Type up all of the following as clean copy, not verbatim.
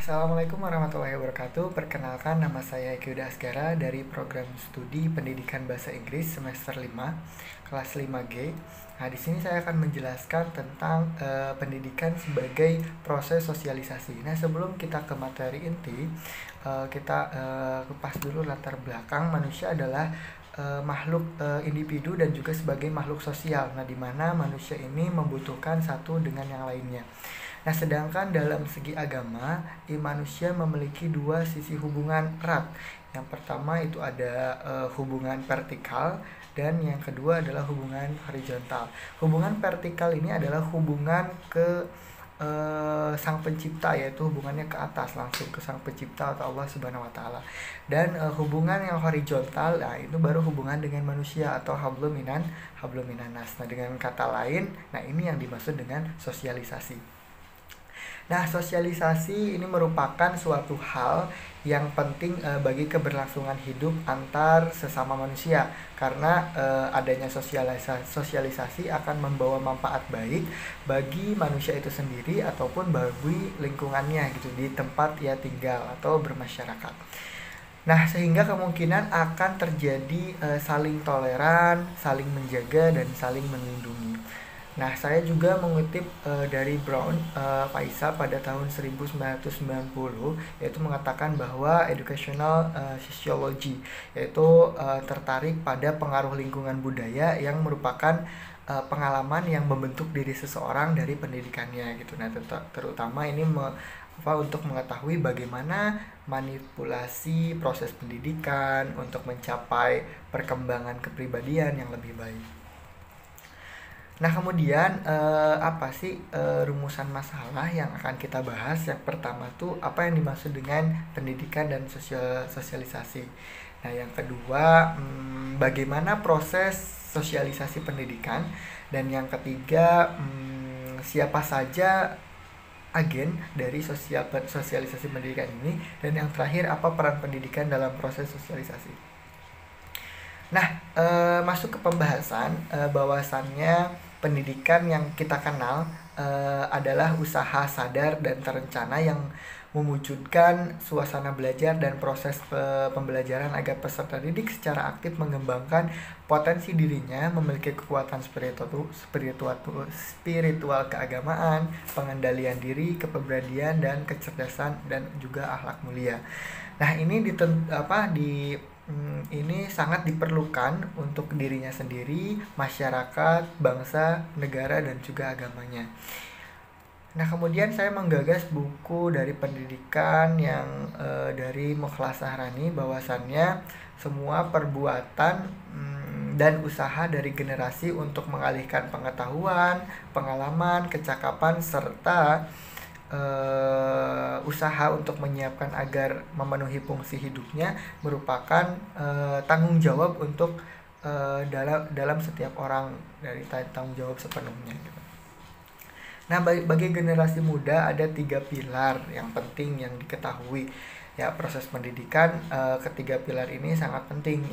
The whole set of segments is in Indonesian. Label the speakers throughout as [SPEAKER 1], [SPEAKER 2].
[SPEAKER 1] Assalamualaikum warahmatullahi wabarakatuh. Perkenalkan, nama saya Eki Yuda Asgara dari program studi Pendidikan Bahasa Inggris semester 5, kelas 5G. Nah, di sini saya akan menjelaskan tentang pendidikan sebagai proses sosialisasi. Nah, sebelum kita ke materi inti, kita kupas dulu latar belakang. Manusia adalah makhluk individu dan juga sebagai makhluk sosial. Nah, di mana manusia ini membutuhkan satu dengan yang lainnya. Nah, sedangkan dalam segi agama, manusia memiliki dua sisi hubungan erat. Yang pertama itu ada hubungan vertikal dan yang kedua adalah hubungan horizontal. Hubungan vertikal ini adalah hubungan ke sang pencipta, yaitu hubungannya ke atas langsung ke sang pencipta atau Allah Subhanahu wa taala. Dan hubungan yang horizontal, nah itu baru hubungan dengan manusia atau hablum minan nas. Nah, dengan kata lain, nah ini yang dimaksud dengan sosialisasi. Nah, sosialisasi ini merupakan suatu hal yang penting bagi keberlangsungan hidup antar sesama manusia, karena adanya sosialisasi akan membawa manfaat baik bagi manusia itu sendiri ataupun bagi lingkungannya gitu, di tempat ia tinggal atau bermasyarakat. Nah, sehingga kemungkinan akan terjadi saling toleran, saling menjaga, dan saling melindungi. Nah, saya juga mengutip dari Brown Faisal pada tahun 1990, yaitu mengatakan bahwa educational sociology, yaitu tertarik pada pengaruh lingkungan budaya yang merupakan pengalaman yang membentuk diri seseorang dari pendidikannya gitu. Nah, terutama ini untuk mengetahui bagaimana manipulasi proses pendidikan untuk mencapai perkembangan kepribadian yang lebih baik. Nah, kemudian apa sih rumusan masalah yang akan kita bahas? Yang pertama tuh apa yang dimaksud dengan pendidikan dan sosialisasi. Nah, yang kedua bagaimana proses sosialisasi pendidikan, dan yang ketiga siapa saja agen dari sosialisasi pendidikan ini, dan yang terakhir apa peran pendidikan dalam proses sosialisasi. Nah, masuk ke pembahasan, bahwasannya pendidikan yang kita kenal adalah usaha sadar dan terencana yang mewujudkan suasana belajar dan proses pembelajaran agar peserta didik secara aktif mengembangkan potensi dirinya, memiliki kekuatan spiritual keagamaan, pengendalian diri, kepribadian, dan kecerdasan, dan juga akhlak mulia. Nah, ini sangat diperlukan untuk dirinya sendiri, masyarakat, bangsa, negara, dan juga agamanya. Nah, kemudian saya menggagas buku dari pendidikan yang dari Mukhlas Sahrani, bahwasannya semua perbuatan dan usaha dari generasi untuk mengalihkan pengetahuan, pengalaman, kecakapan, serta usaha untuk menyiapkan agar memenuhi fungsi hidupnya merupakan tanggung jawab untuk dalam setiap orang, dari tanggung jawab sepenuhnya gitu. Nah, bagi generasi muda ada 3 pilar yang penting yang diketahui ya proses pendidikan. Ketiga pilar ini sangat penting.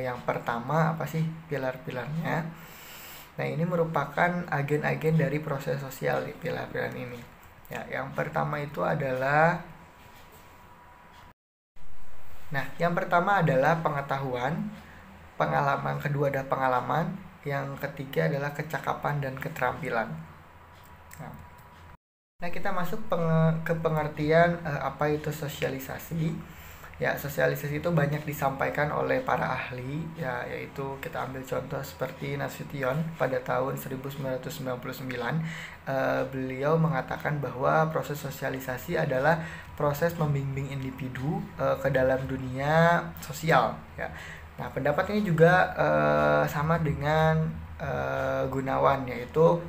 [SPEAKER 1] Yang pertama apa sih pilar-pilarnya? Nah, ini merupakan agen-agen dari proses sosial di pilar-pilar ini. Ya, yang pertama itu adalah pengetahuan, pengalaman, kedua adalah pengalaman, yang ketiga adalah kecakapan dan keterampilan. Nah, kita masuk ke pengertian apa itu sosialisasi. Ya, sosialisasi itu banyak disampaikan oleh para ahli, ya, yaitu kita ambil contoh seperti Nasution pada tahun 1999. Beliau mengatakan bahwa proses sosialisasi adalah proses membimbing individu ke dalam dunia sosial. Ya. Nah, pendapat ini juga sama dengan Gunawan, yaitu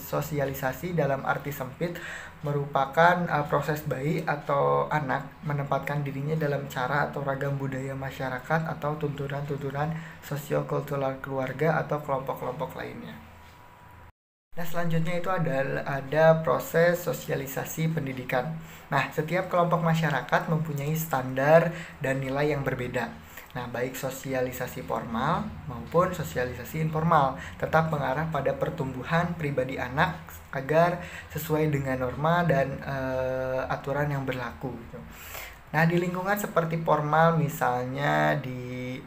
[SPEAKER 1] sosialisasi dalam arti sempit merupakan proses bayi atau anak menempatkan dirinya dalam cara atau ragam budaya masyarakat atau tuntunan-tuntunan sosiokultural keluarga atau kelompok-kelompok lainnya. Nah, selanjutnya itu ada proses sosialisasi pendidikan. Nah, setiap kelompok masyarakat mempunyai standar dan nilai yang berbeda. Nah, baik sosialisasi formal maupun sosialisasi informal tetap mengarah pada pertumbuhan pribadi anak agar sesuai dengan norma dan aturan yang berlaku gitu. Nah, di lingkungan seperti formal misalnya di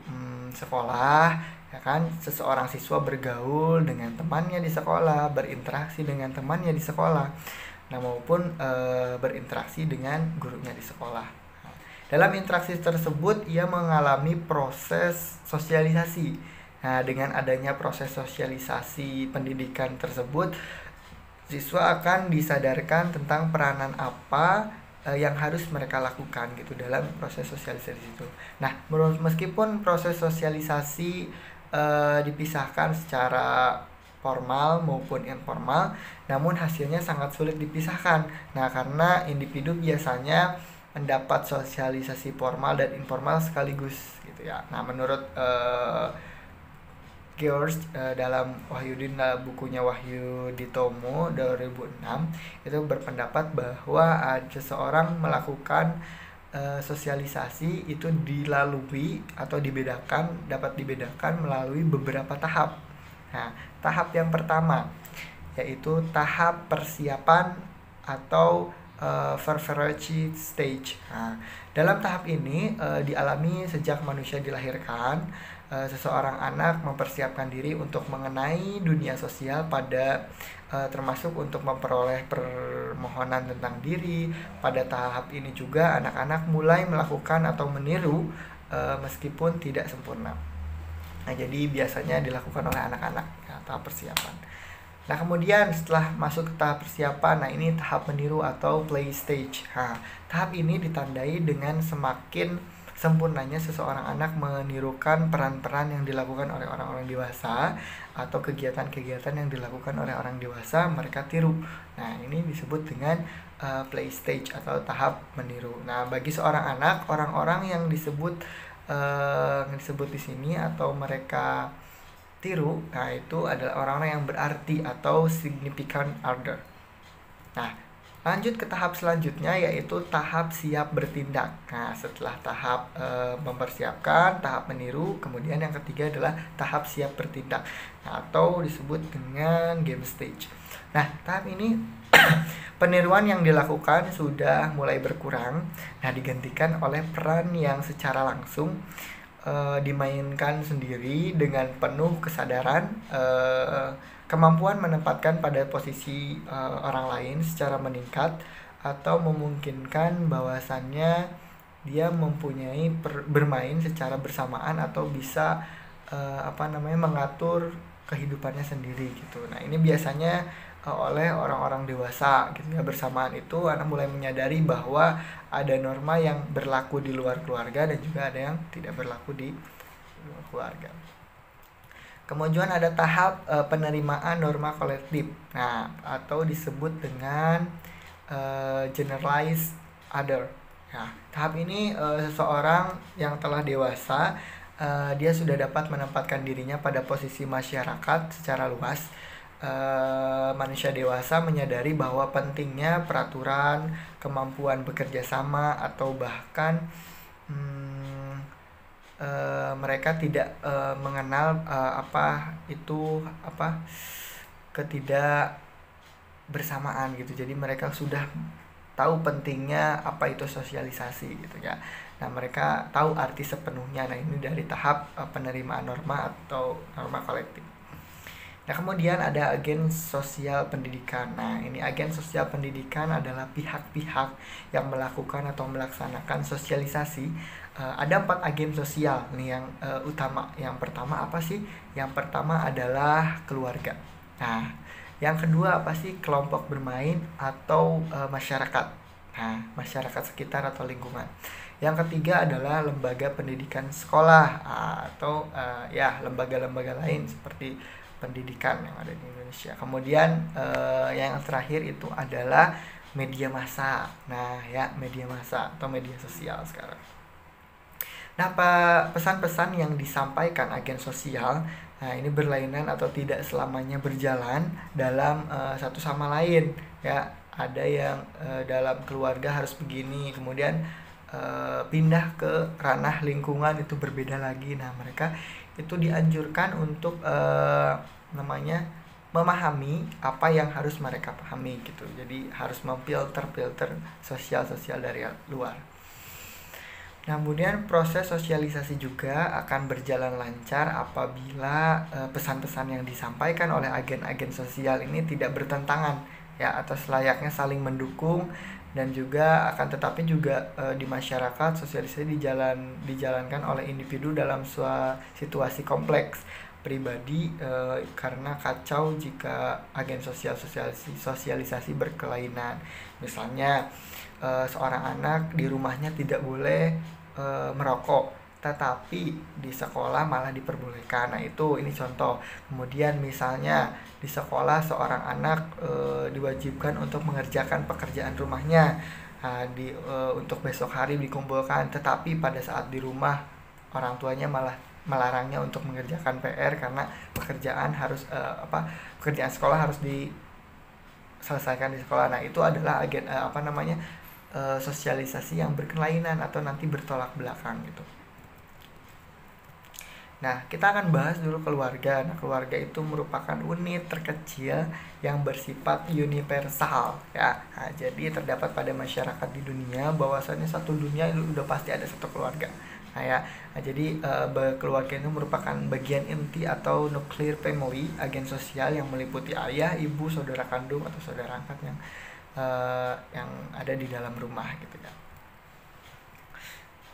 [SPEAKER 1] sekolah, ya kan, seseorang siswa bergaul dengan temannya di sekolah, berinteraksi dengan temannya di sekolah, nah maupun berinteraksi dengan gurunya di sekolah. Dalam interaksi tersebut, ia mengalami proses sosialisasi. Nah, dengan adanya proses sosialisasi pendidikan tersebut, siswa akan disadarkan tentang peranan apa yang harus mereka lakukan gitu dalam proses sosialisasi itu. Nah, meskipun proses sosialisasi dipisahkan secara formal maupun informal, namun hasilnya sangat sulit dipisahkan. Nah, karena individu biasanya mendapat sosialisasi formal dan informal sekaligus gitu ya. Nah, menurut George dalam Wahyudin bukunya Wahyu Ditomo 2006 itu berpendapat bahwa seseorang melakukan sosialisasi itu dilalui atau dapat dibedakan melalui beberapa tahap. Nah, tahap yang pertama yaitu tahap persiapan atau preparatory stage. Nah, dalam tahap ini dialami sejak manusia dilahirkan. Seseorang anak mempersiapkan diri untuk mengenai dunia sosial termasuk untuk memperoleh permohonan tentang diri. Pada tahap ini juga anak-anak mulai melakukan atau meniru meskipun tidak sempurna. Nah, jadi biasanya dilakukan oleh anak-anak ya, tahap persiapan. Nah, kemudian setelah masuk ke tahap persiapan, nah ini tahap meniru atau play stage. Nah, tahap ini ditandai dengan semakin sempurnanya seseorang anak menirukan peran-peran yang dilakukan oleh orang-orang dewasa atau kegiatan-kegiatan yang dilakukan oleh orang dewasa, mereka tiru. Nah, ini disebut dengan play stage atau tahap meniru. Nah, bagi seorang anak, orang-orang yang disebut di sini atau mereka tiru, nah itu adalah orang-orang yang berarti atau significant other. Nah, lanjut ke tahap selanjutnya yaitu tahap siap bertindak. Nah, setelah tahap mempersiapkan, tahap meniru, kemudian yang ketiga adalah tahap siap bertindak, nah, atau disebut dengan game stage. Nah, tahap ini peniruan yang dilakukan sudah mulai berkurang, nah digantikan oleh peran yang secara langsung dimainkan sendiri dengan penuh kesadaran, kemampuan menempatkan pada posisi orang lain secara meningkat atau memungkinkan bahwasannya dia mempunyai bermain secara bersamaan atau bisa mengatur kehidupannya sendiri gitu. Nah, ini biasanya oleh orang-orang dewasa gitu ya. Bersamaan itu anak mulai menyadari bahwa ada norma yang berlaku di luar keluarga dan juga ada yang tidak berlaku di luar keluarga. Kemudian ada tahap penerimaan norma kolektif. Nah, atau disebut dengan generalized other. Nah, tahap ini seseorang yang telah dewasa, dia sudah dapat menempatkan dirinya pada posisi masyarakat secara luas. Manusia dewasa menyadari bahwa pentingnya peraturan, kemampuan bekerja sama, atau bahkan mereka tidak mengenal ketidakbersamaan gitu. Jadi mereka sudah tahu pentingnya apa itu sosialisasi gitu ya. Nah, mereka tahu arti sepenuhnya. Nah, ini dari tahap penerimaan norma atau norma kolektif. Nah, kemudian ada agen sosial pendidikan. Nah, ini agen sosial pendidikan adalah pihak-pihak yang melakukan atau melaksanakan sosialisasi. Ada 4 agen sosial nih yang utama. Yang pertama apa sih? Yang pertama adalah keluarga. Nah, yang kedua apa sih? Kelompok bermain atau masyarakat. Nah, masyarakat sekitar atau lingkungan. Yang ketiga adalah lembaga pendidikan sekolah atau lembaga-lembaga lain seperti pendidikan yang ada di Indonesia. Kemudian yang terakhir itu adalah media massa. Nah, ya, media massa atau media sosial sekarang. Nah, pesan-pesan yang disampaikan agen sosial, nah ini berlainan atau tidak selamanya berjalan dalam satu sama lain. Ya, ada yang dalam keluarga harus begini, kemudian pindah ke ranah lingkungan itu berbeda lagi. Nah, mereka itu dianjurkan untuk namanya memahami apa yang harus mereka pahami gitu. Jadi harus memfilter sosial dari luar. Nah, kemudian proses sosialisasi juga akan berjalan lancar apabila pesan-pesan yang disampaikan oleh agen-agen sosial ini tidak bertentangan ya, atau selayaknya saling mendukung, dan juga akan tetapi juga di masyarakat sosialisasi dijalankan oleh individu dalam situasi kompleks pribadi karena kacau jika agen sosialisasi berkelainan. Misalnya seorang anak di rumahnya tidak boleh merokok, tetapi di sekolah malah diperbolehkan. Nah, ini contoh. Kemudian misalnya di sekolah seorang anak diwajibkan untuk mengerjakan pekerjaan rumahnya untuk besok hari dikumpulkan, tetapi pada saat di rumah orang tuanya malah melarangnya untuk mengerjakan PR karena pekerjaan sekolah harus diselesaikan di sekolah. Nah, itu adalah sosialisasi yang berkelainan atau nanti bertolak belakang gitu. Nah, kita akan bahas dulu keluarga. Nah, keluarga itu merupakan unit terkecil yang bersifat universal ya. Nah, jadi terdapat pada masyarakat di dunia bahwasanya satu dunia itu udah pasti ada satu keluarga. Jadi keluarga itu merupakan bagian inti atau nuclear family, agen sosial yang meliputi ayah, ibu, saudara kandung atau saudara angkat yang ada di dalam rumah gitu ya.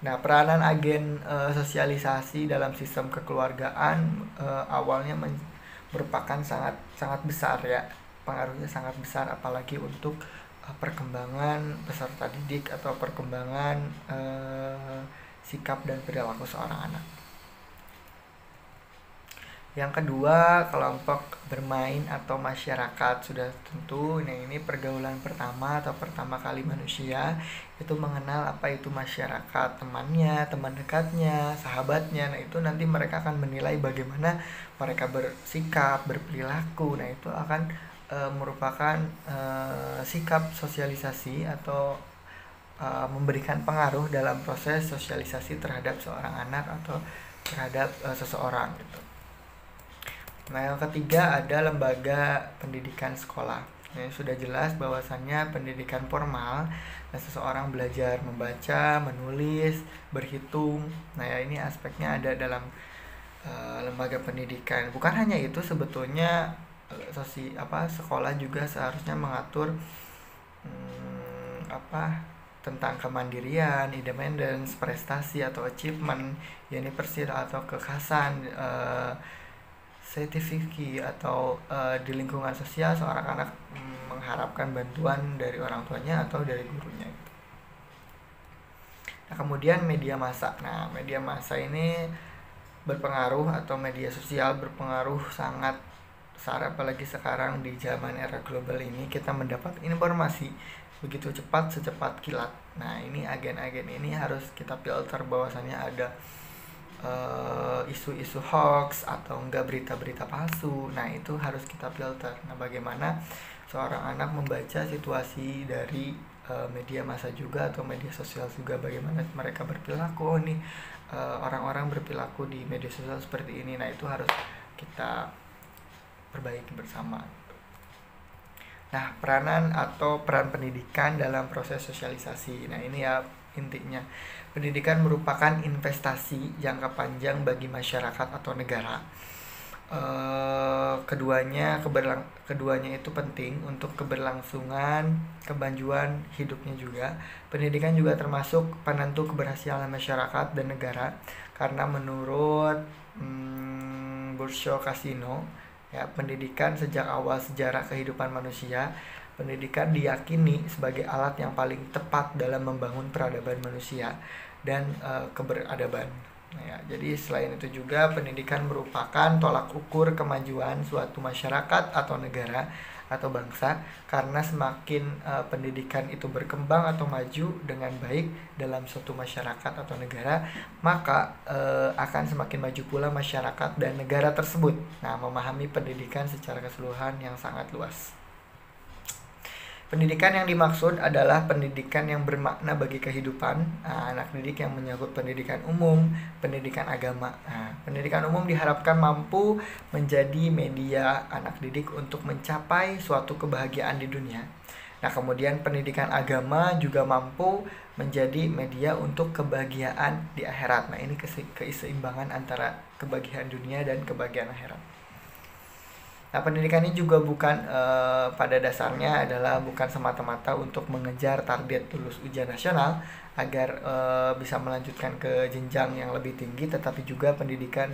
[SPEAKER 1] Nah, peranan agen sosialisasi dalam sistem kekeluargaan awalnya merupakan sangat besar ya. Pengaruhnya sangat besar apalagi untuk perkembangan peserta didik atau perkembangan sikap dan perilaku seorang anak. Yang kedua, kelompok bermain atau masyarakat. Sudah tentu ini pergaulan pertama atau pertama kali manusia itu mengenal apa itu masyarakat, temannya, teman dekatnya, sahabatnya. Nah, itu nanti mereka akan menilai bagaimana mereka bersikap, berperilaku. Nah, itu akan merupakan sikap sosialisasi atau memberikan pengaruh dalam proses sosialisasi terhadap seorang anak atau terhadap seseorang gitu. Nah, yang ketiga ada lembaga pendidikan sekolah. Ini sudah jelas bahwasannya pendidikan formal, seseorang belajar membaca, menulis, berhitung. Nah, ini aspeknya ada dalam lembaga pendidikan. Bukan hanya itu, sebetulnya sekolah juga seharusnya mengatur tentang kemandirian, independence, prestasi atau achievement, university atau kekhasan, sertifikasi atau di lingkungan sosial seorang anak mengharapkan bantuan dari orang tuanya atau dari gurunya. Nah, kemudian media massa. Nah, media massa ini berpengaruh atau media sosial berpengaruh sangat besar, apalagi sekarang di zaman era global ini kita mendapat informasi begitu cepat, secepat kilat. Nah, ini agen-agen ini harus kita filter bahwasannya ada isu-isu hoax atau enggak berita-berita palsu. Nah, itu harus kita filter. Nah, bagaimana seorang anak membaca situasi dari media massa juga atau media sosial juga, bagaimana mereka berperilaku. Orang-orang berperilaku di media sosial seperti ini. Nah, itu harus kita perbaiki bersama. Nah, peran pendidikan dalam proses sosialisasi. Nah, ini ya intinya. Pendidikan merupakan investasi jangka panjang bagi masyarakat atau negara. Keduanya itu penting untuk keberlangsungan, kemajuan hidupnya juga. Pendidikan juga termasuk penentu keberhasilan masyarakat dan negara, karena menurut Bursho Casino, ya, pendidikan sejak awal sejarah kehidupan manusia, pendidikan diyakini sebagai alat yang paling tepat dalam membangun peradaban manusia dan keberadaban. Nah, ya, jadi selain itu juga pendidikan merupakan tolak ukur kemajuan suatu masyarakat atau negara atau bangsa, karena semakin pendidikan itu berkembang atau maju dengan baik dalam suatu masyarakat atau negara, maka akan semakin maju pula masyarakat dan negara tersebut. Nah, memahami pendidikan secara keseluruhan yang sangat luas. Pendidikan yang dimaksud adalah pendidikan yang bermakna bagi kehidupan. Anak didik yang menyangkut pendidikan umum, pendidikan agama. Pendidikan umum diharapkan mampu menjadi media anak didik untuk mencapai suatu kebahagiaan di dunia. Nah, kemudian pendidikan agama juga mampu menjadi media untuk kebahagiaan di akhirat. Nah, ini keseimbangan antara kebahagiaan dunia dan kebahagiaan akhirat. Nah, pendidikan ini juga bukan pada dasarnya adalah bukan semata-mata untuk mengejar target lulus ujian nasional agar bisa melanjutkan ke jenjang yang lebih tinggi, tetapi juga pendidikan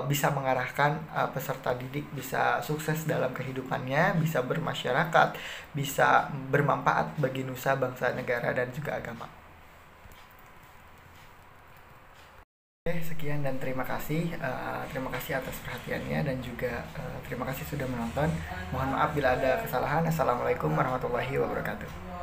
[SPEAKER 1] bisa mengarahkan peserta didik bisa sukses dalam kehidupannya, bisa bermasyarakat, bisa bermanfaat bagi nusa, bangsa, negara, dan juga agama. Oke, sekian dan terima kasih. Terima kasih atas perhatiannya dan juga terima kasih sudah menonton. Mohon maaf bila ada kesalahan. Assalamualaikum warahmatullahi wabarakatuh.